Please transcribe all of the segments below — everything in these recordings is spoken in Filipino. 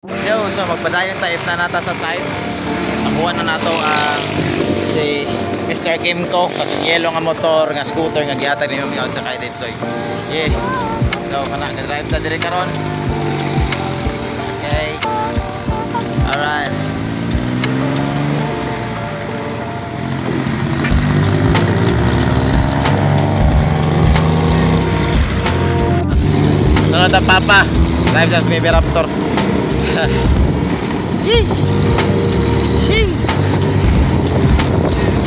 Yo, so magpadayon tayo na nata sa site. Nakuha na nato ang si Mr. Kimco, katong yellow nga motor, nga scooter nga gihatag ni Mami sa kay Dipsoy. Yeah. So kana ga-drive ta dire karon. Okay. Alright. Sunod ang papa. Drive sa Baby Raptor.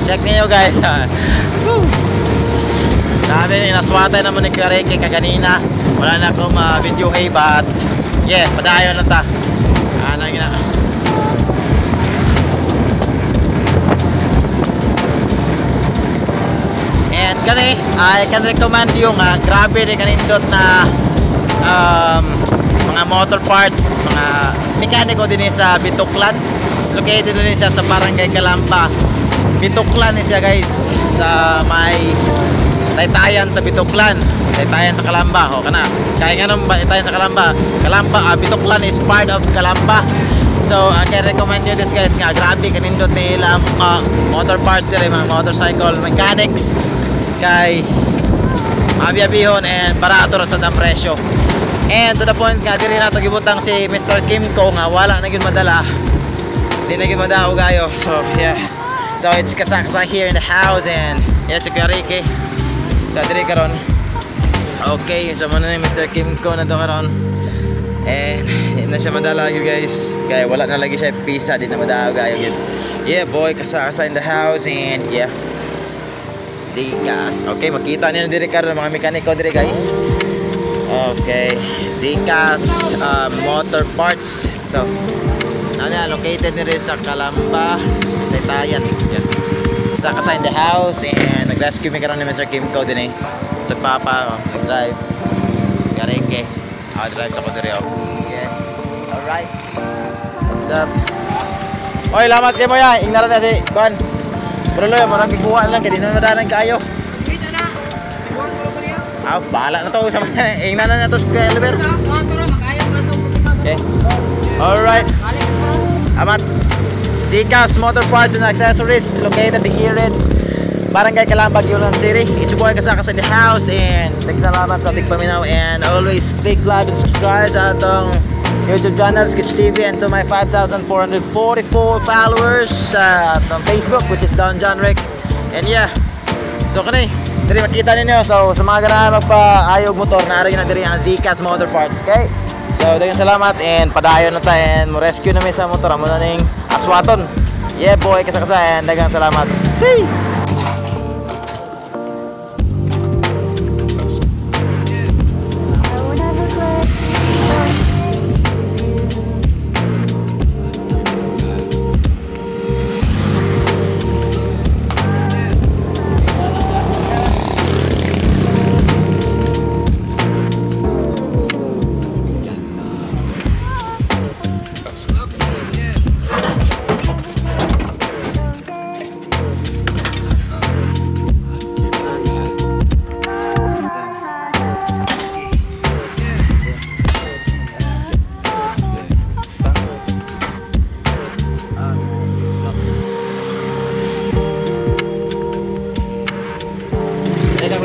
Check niyo guys ha. Sabi naswatay naman ni Kareke kaganina. Wala na akong video hey but yeah, padayon na ta. Ano gina. And kani I can recommend yung grabe ni kanindot na mga motor parts, mga mekaniko din sa Bituklan. Located din siya sa Barangay Calamba. Bituklan siya guys, sa may Taytayan sa Bituklan, Taytayan sa Calamba. O kana, kaya nga nung Taytayan sa Calamba, Bituklan is part of Calamba. So I can recommend you this guys nga, grabe kanindot nila motor parts nila, mga motorcycle mechanics kay mabiyabihon and barato ra sa dam presyo. And to the point nga diri nato gibutang si Mr. Kimco nga wala na gyud madala. Di na gyud madao gayo. So yeah. So it's kasaksa here in the house and yes, si Kareke. Diri karon. Okay, so muna ni Mr. Kimco na to karon. And di na siya madala gyud guys. Kaya wala na lagi siya pisa, di na madao gayo gyud. Yeah boy, kasaksa in the house and yeah. Zikas. Okay, makita niyo diri karon mga mekaniko diri guys. Okay, Zikas motor parts. So, located nire sa Calamba, Taytayan. Yan. Sa kasa in the house and nag-rescue me karon ni Mr. Kimco din eh. Sa papa, nag-drive. Kareke. Drive ako dire oh. Okay. Alright. Subs. Oy, lamat kay mo ya. Ingnaran na si Juan. Bro, lo, marami kuha lang kay di na madalan kaayo. Bahala na to sa ingnan na to sa elevator. Okay. Alright. Amat. Zikas Motor Parts and Accessories located here in Barangay Calamba, Yulan City. It's your boy Kasakas in the house and nagsalamat sa ating paminaw and always click like and subscribe sa atong YouTube channel Sketch TV and to my 5,444 followers sa atong Facebook which is Don John Rick. And yeah. So kanay diri makita ninyo, so sa mga ganahan magpa-ayog motor, naari na diri ang Zikas Motor Parts, okay? So daghang salamat and padayon na ta and mo rescue na mi sa motor amo na ning aswaton. Yeah boy, kasakasa and daghang salamat. See.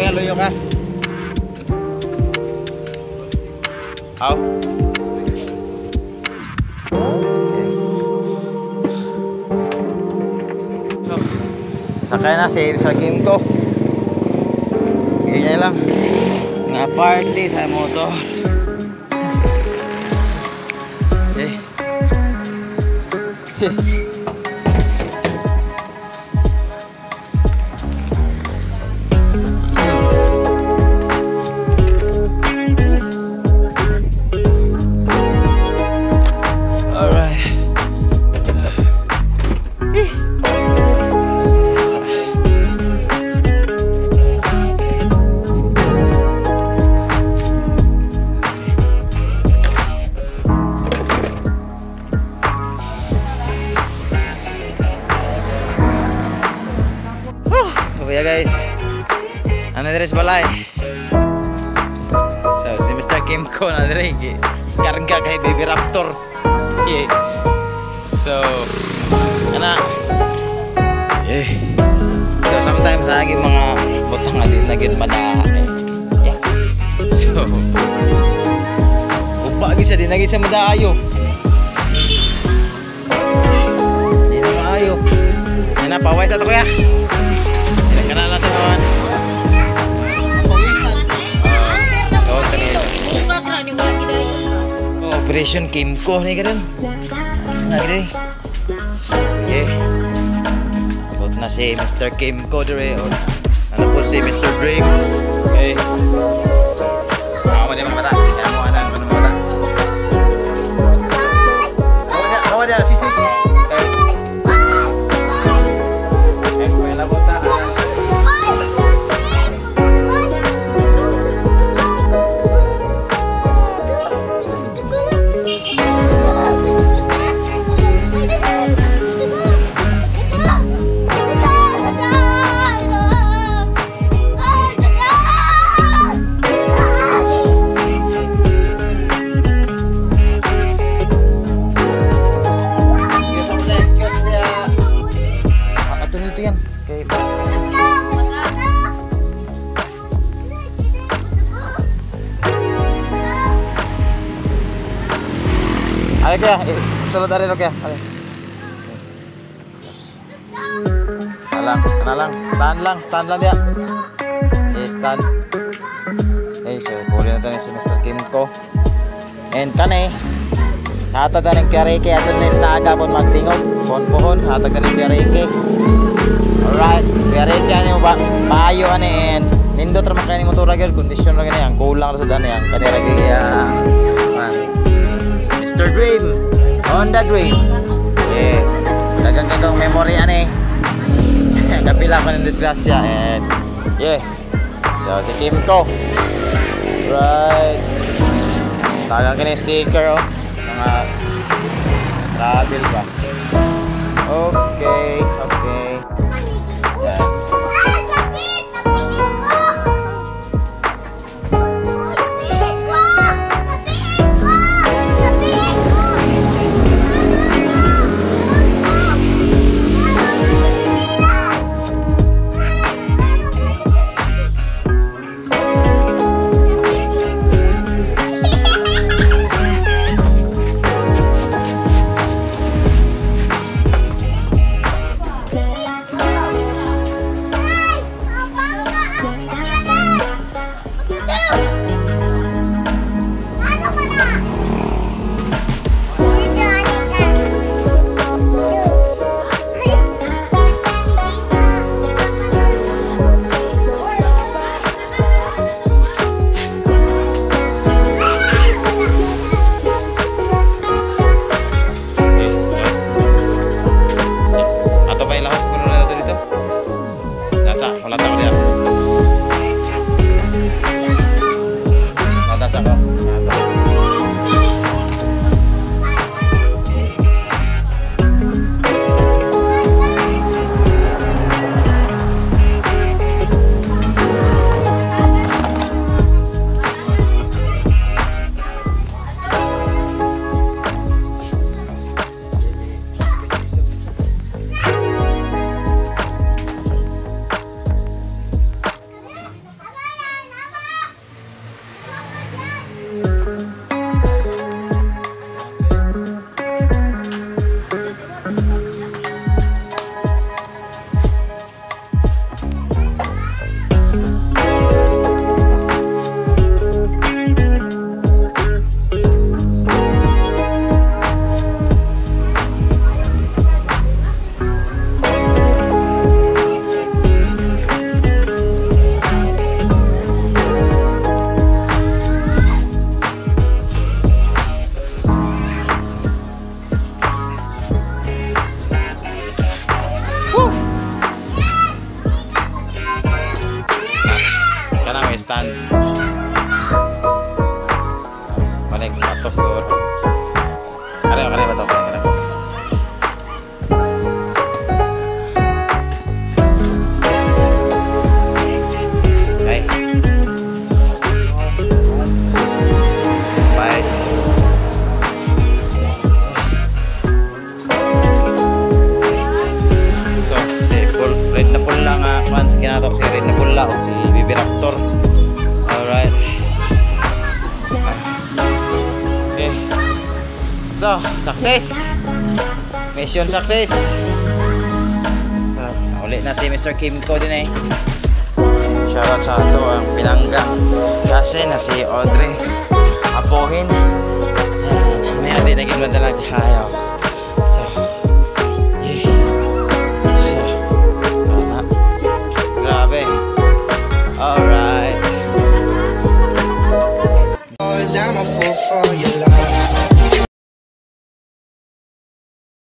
Luyo ka? How? Sakay na si Mr. Kimco. Ganyan lang. Nga party sa motor. Okay. ya guys, ano deres balay. So si Mr. Kimco na dire karga kay Baby Raptor. Yeah. So, kana. Yeah. So sometimes lagi mga butang nga din na gid mada. Yeah. So, upagi siya din lagi siya madaayo. Di na maayo. Yan na paway sa to kuya. Kana lang sa kawan. Oh, kanila. Operation Kimco ni karon. Nga gid. Yeah. Abot na si Mr. Kimco dire. Ano po si Mr. Dream. Okay. Ako din mata. Kaya mo anan man mata. Awa dia sisi. Ayo kaya, sulat dari kaya. Ayo. Stand lang dia. Stand. So puli na tayo si Mr. Kimco. And kanay, hatag na ng kiyareke ato na isnaaga pon magtingog. Pohon, hatag na ng kiyareke. Alright, kiyareke ani mo ba? Maayo ani and nindot ra man kay ni motor gyud kondisyon ra gani ang kulang ra sa dani ang kanira gyud Mr. Dream, Honda Dream. Eh, dagang kitong memory ani. Kapila ko ng disgrasya and yeah. So si Kimco. Right. Dagang kini sticker oh. Mga travel ba. Okay. Yeah. Bala o si Bibi Raptor. Alright. Okay. So, success. Mission success. So, ulit na si Mr. Kimco din eh. Shoutout sa ato ang pinanggang kasi na si Audrey Apohin. May ati naging madalag hayaw.